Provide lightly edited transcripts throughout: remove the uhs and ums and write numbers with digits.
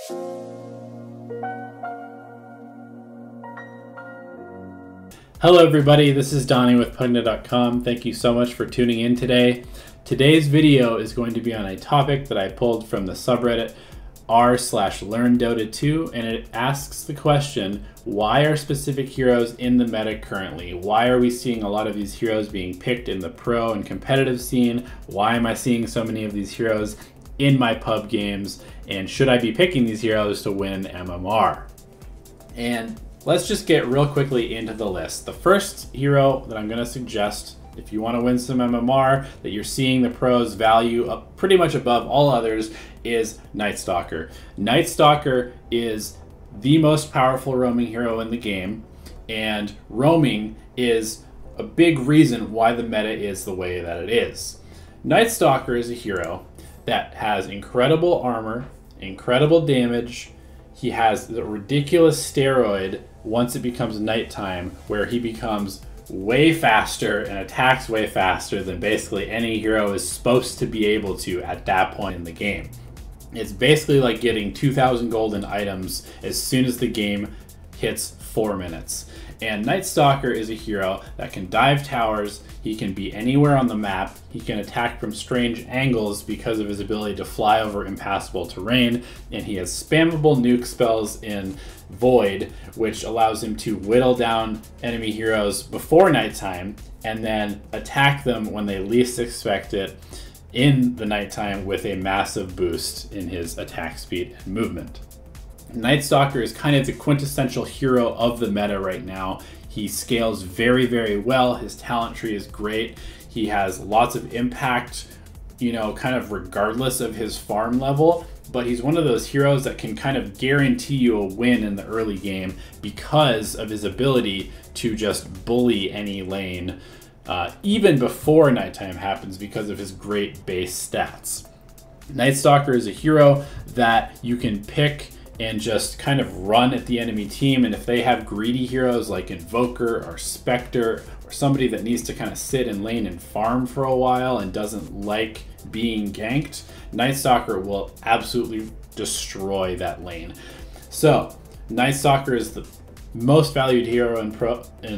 Hello everybody, this is Donnie with Pvgna.com. Thank you so much for tuning in today. Today's video is going to be on a topic that I pulled from the subreddit r/learndota2, and it asks the question, why are specific heroes in the meta currently? Why are we seeing a lot of these heroes being picked in the pro and competitive scene? Why am I seeing so many of these heroes in my pub games? And should I be picking these heroes to win MMR? And let's just get real quickly into the list. The first hero that I'm going to suggest if you want to win some MMR that you're seeing the pros value up pretty much above all others is Night Stalker. Night Stalker is the most powerful roaming hero in the game, and roaming is a big reason why the meta is the way that it is. Night Stalker is a hero that has incredible armor, incredible damage. He has the ridiculous steroid once it becomes nighttime, where he becomes way faster and attacks way faster than basically any hero is supposed to be able to at that point in the game. It's basically like getting 2,000 golden items as soon as the game hits 4 minutes. And Night Stalker is a hero that can dive towers, he can be anywhere on the map, he can attack from strange angles because of his ability to fly over impassable terrain, and he has spammable nuke spells in Void, which allows him to whittle down enemy heroes before nighttime and then attack them when they least expect it in the nighttime with a massive boost in his attack speed and movement. Night Stalker is kind of the quintessential hero of the meta right now. He scales very, very well. His talent tree is great. He has lots of impact, kind of regardless of his farm level, but he's one of those heroes that can kind of guarantee you a win in the early game because of his ability to just bully any lane, even before nighttime happens, because of his great base stats. Night Stalker is a hero that you can pick and just kind of run at the enemy team, and if they have greedy heroes like Invoker or Spectre or somebody that needs to kind of sit in lane and farm for a while and doesn't like being ganked, Night Stalker will absolutely destroy that lane. So Night Stalker is the most valued hero in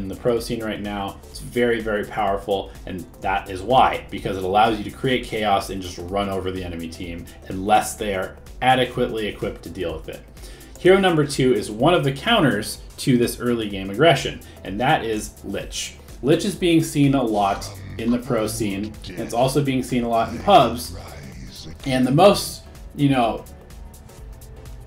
the pro scene right now. It's very, very powerful, and that is why, because it allows you to create chaos and just run over the enemy team unless they are adequately equipped to deal with it. Hero number 2 is one of the counters to this early game aggression, and that is LICH. LICH is being seen a lot in the pro scene, and it's also being seen a lot in pubs, and the most,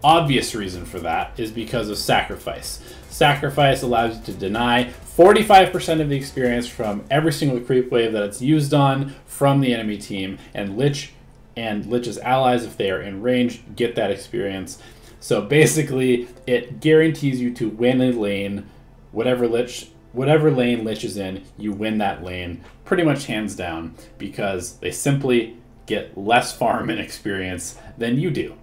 obvious reason for that is because of Sacrifice. Sacrifice allows you to deny 45% of the experience from every single creep wave that it's used on from the enemy team, and LICH and LICH's allies, if they are in range, get that experience. So basically, it guarantees you to win a lane. Whatever lane LICH is in, you win that lane pretty much hands down, because they simply get less farm and experience than you do.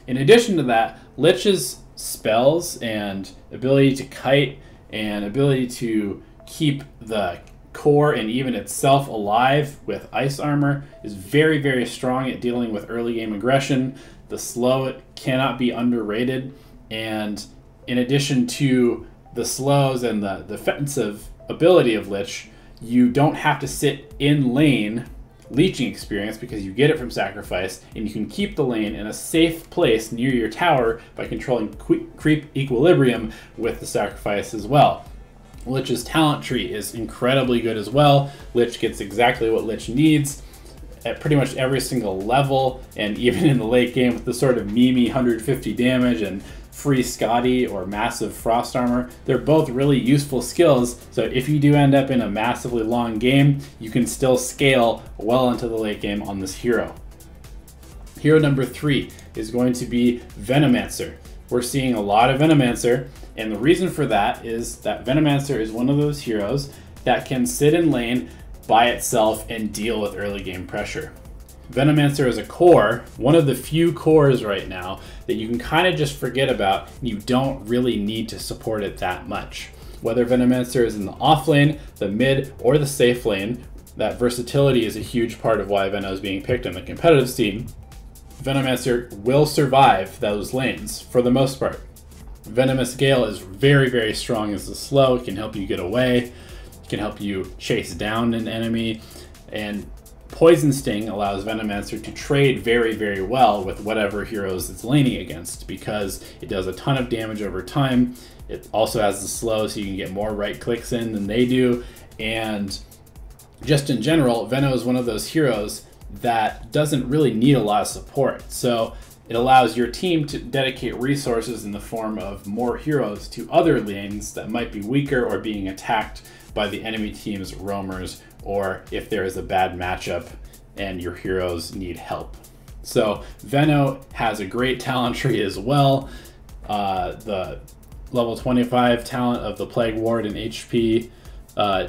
In addition to that, LICH's spells and ability to kite and ability to keep the core and even itself alive with ice armor is very, very strong at dealing with early game aggression. The slow cannot be underrated, and in addition to the slows and the defensive ability of LICH, you don't have to sit in lane leeching experience because you get it from Sacrifice, and you can keep the lane in a safe place near your tower by controlling creep equilibrium with the Sacrifice as well. LICH's talent tree is incredibly good as well. LICH gets exactly what LICH needs at pretty much every single level, and even in the late game with the sort of memey 150 damage and free Scotty or massive frost armor. They're both really useful skills, so if you do end up in a massively long game, you can still scale well into the late game on this hero. Hero number 3 is going to be Venomancer. We're seeing a lot of Venomancer, and the reason for that is that Venomancer is one of those heroes that can sit in lane by itself and deal with early game pressure. Venomancer is a core, one of the few cores right now that you can kind of just forget about, and you don't really need to support it that much. Whether Venomancer is in the off lane, the mid, or the safe lane, that versatility is a huge part of why Veno is being picked on the competitive scene. Venomancer will survive those lanes for the most part. Venomous Gale is very, very strong as a slow. It can help you get away. It can help you chase down an enemy. And Poison Sting allows Venomancer to trade very, very well with whatever heroes it's laning against because it does a ton of damage over time. It also has the slow, so you can get more right clicks in than they do. And just in general, Veno is one of those heroes that doesn't really need a lot of support. So it allows your team to dedicate resources in the form of more heroes to other lanes that might be weaker or being attacked by the enemy team's roamers, or if there is a bad matchup and your heroes need help. So Veno has a great talent tree as well. The level 25 talent of the Plague Ward and HP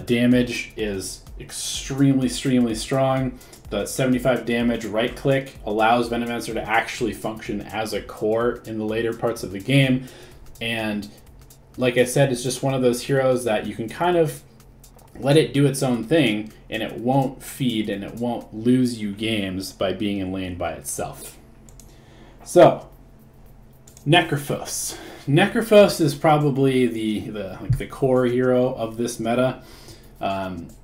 damage is extremely strong. The 75 damage right click allows Venomancer to actually function as a core in the later parts of the game. And like I said, it's just one of those heroes that you can kind of let it do its own thing and it won't feed and it won't lose you games by being in lane by itself. So, NECROPHOS. NECROPHOS is probably the core hero of this meta.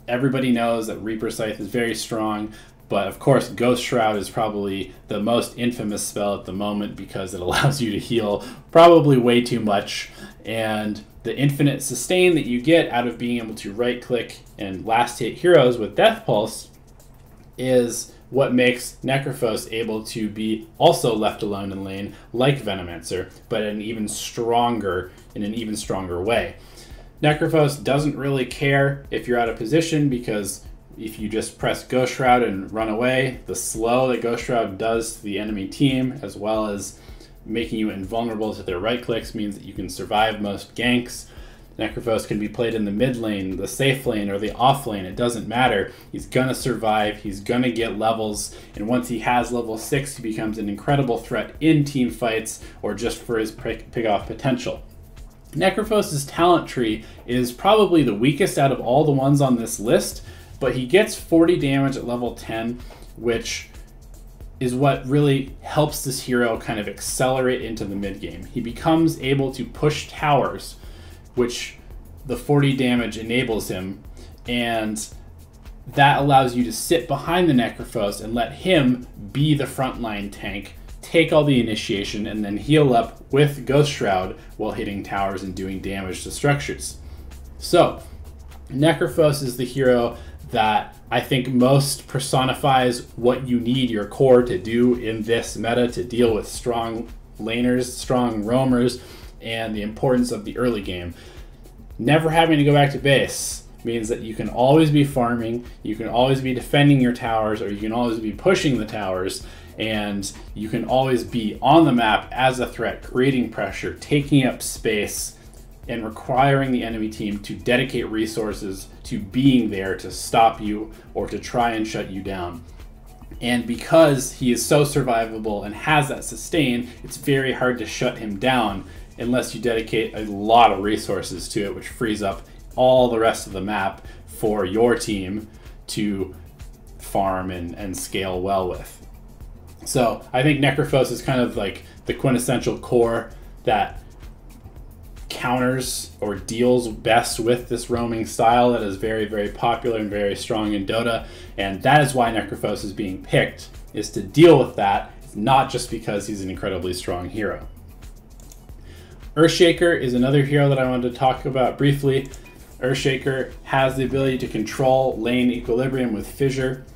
Everybody knows that Reaper Scythe is very strong, but of course Ghost Shroud is probably the most infamous spell at the moment because it allows you to heal probably way too much, and the infinite sustain that you get out of being able to right click and last hit heroes with Death Pulse is what makes NECROPHOS able to be also left alone in lane like Venomancer, but in an even stronger way. NECROPHOS doesn't really care if you're out of position because if you just press Ghost Shroud and run away, the slow that Ghost Shroud does to the enemy team, as well as making you invulnerable to their right clicks, means that you can survive most ganks. NECROPHOS can be played in the mid lane, the safe lane, or the off lane. It doesn't matter. He's gonna survive, he's gonna get levels, and once he has level 6, he becomes an incredible threat in team fights or just for his pick-off potential. NECROPHOS' talent tree is probably the weakest out of all the ones on this list, but he gets 40 damage at level 10, which is what really helps this hero kind of accelerate into the mid game. He becomes able to push towers, which the 40 damage enables him, and that allows you to sit behind the NECROPHOS and let him be the frontline tank, take all the initiation, and then heal up with Ghost Shroud while hitting towers and doing damage to structures. So, NECROPHOS is the hero that I think most personifies what you need your core to do in this meta to deal with strong laners, strong roamers, and the importance of the early game. Never having to go back to base means that you can always be farming, you can always be defending your towers, or you can always be pushing the towers, and you can always be on the map as a threat, creating pressure, taking up space, and requiring the enemy team to dedicate resources to being there to stop you or to try and shut you down. And because he is so survivable and has that sustain, it's very hard to shut him down unless you dedicate a lot of resources to it, which frees up all the rest of the map for your team to farm and scale well with. So I think NECROPHOS is kind of like the quintessential core that counters or deals best with this roaming style that is very, very popular and very strong in Dota. And that is why NECROPHOS is being picked, is to deal with that, not just because he's an incredibly strong hero. EARTHSHAKER is another hero that I wanted to talk about briefly. EARTHSHAKER has the ability to control lane equilibrium with Fissure.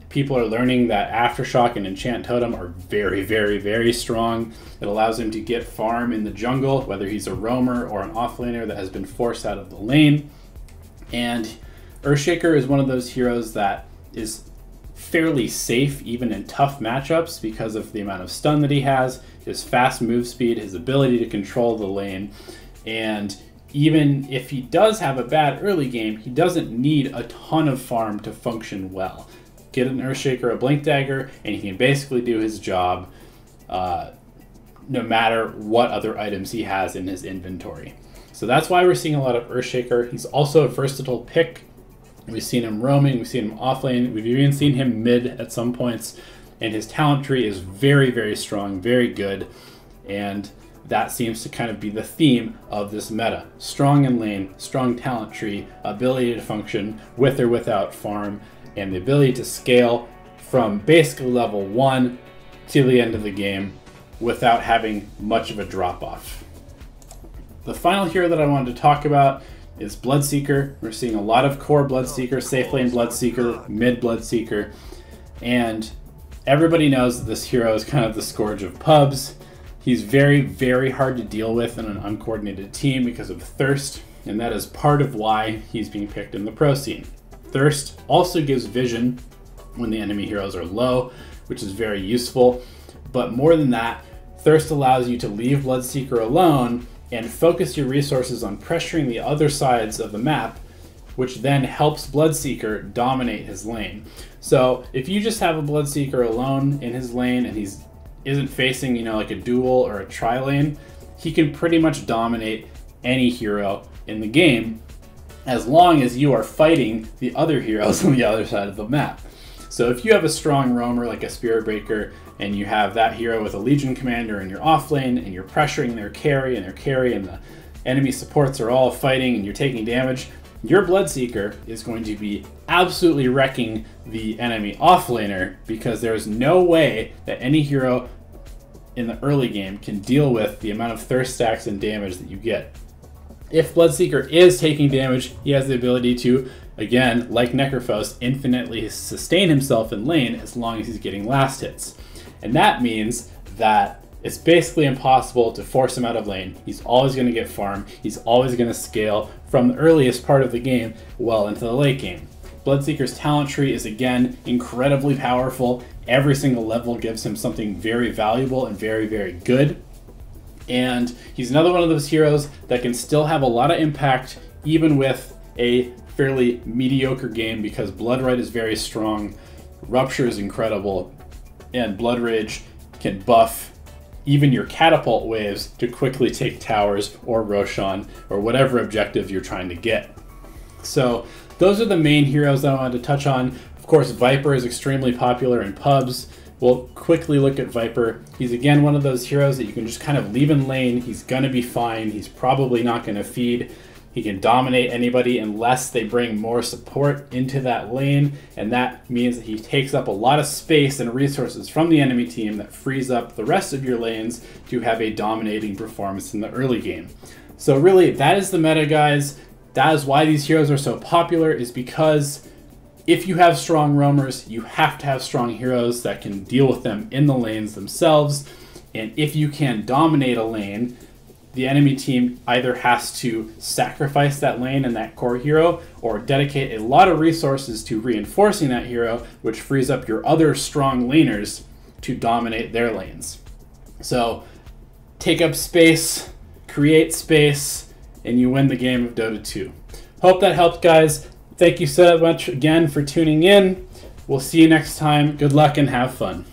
People are learning that Aftershock and Enchant Totem are very, very, very strong. It allows him to get farm in the jungle, whether he's a roamer or an offlaner that has been forced out of the lane. And EARTHSHAKER is one of those heroes that is fairly safe even in tough matchups because of the amount of stun that he has, his fast move speed, his ability to control the lane, and even if he does have a bad early game, he doesn't need a ton of farm to function well. Get an EARTHSHAKER a Blink Dagger, and he can basically do his job no matter what other items he has in his inventory. So that's why we're seeing a lot of EARTHSHAKER. He's also a versatile pick. We've seen him roaming, we've seen him offlane, we've even seen him mid at some points, and his talent tree is very, very strong, very good, and that seems to kind of be the theme of this meta. Strong in lane, strong talent tree, ability to function with or without farm, and the ability to scale from basically level 1 to the end of the game without having much of a drop-off. The final hero that I wanted to talk about is Bloodseeker. We're seeing a lot of core Bloodseeker, safe lane Bloodseeker, mid Bloodseeker, and everybody knows that this hero is kind of the scourge of pubs. He's very, very hard to deal with in an uncoordinated team because of Thirst, and that is part of why he's being picked in the pro scene. Thirst also gives vision when the enemy heroes are low, which is very useful, but more than that, Thirst allows you to leave Bloodseeker alone and focus your resources on pressuring the other sides of the map, which then helps Bloodseeker dominate his lane. So if you just have a Bloodseeker alone in his lane and he's isn't facing, you know, like a duel or a tri-lane, he can pretty much dominate any hero in the game as long as you are fighting the other heroes on the other side of the map. So if you have a strong roamer like a Spirit Breaker and you have that hero with a Legion Commander in your off lane and you're pressuring their carry and the enemy supports are all fighting and you're taking damage, your Bloodseeker is going to be absolutely wrecking the enemy offlaner because there's no way that any hero in the early game can deal with the amount of thirst stacks and damage that you get. If Bloodseeker is taking damage, he has the ability to, again, like NECROPHOS, infinitely sustain himself in lane as long as he's getting last hits. And that means that it's basically impossible to force him out of lane. He's always going to get farm. He's always going to scale from the earliest part of the game well into the late game. Bloodseeker's talent tree is again incredibly powerful. Every single level gives him something very valuable and very, very good. And he's another one of those heroes that can still have a lot of impact even with a fairly mediocre game because Blood Right is very strong, Rupture is incredible, and Blood Rage can buff even your catapult waves to quickly take towers or Roshan or whatever objective you're trying to get. So those are the main heroes that I wanted to touch on. Of course, Viper is extremely popular in pubs. We'll quickly look at Viper. He's again one of those heroes that you can just kind of leave in lane. He's gonna be fine. He's probably not gonna feed. He can dominate anybody unless they bring more support into that lane, and that means that he takes up a lot of space and resources from the enemy team that frees up the rest of your lanes to have a dominating performance in the early game. So really, that is the meta, guys. That is why these heroes are so popular, is because if you have strong roamers, you have to have strong heroes that can deal with them in the lanes themselves, and if you can dominate a lane, the enemy team either has to sacrifice that lane and that core hero or dedicate a lot of resources to reinforcing that hero, which frees up your other strong laners to dominate their lanes. So take up space, create space, and you win the game of Dota 2. Hope that helped, guys. Thank you so much again for tuning in. We'll see you next time. Good luck and have fun.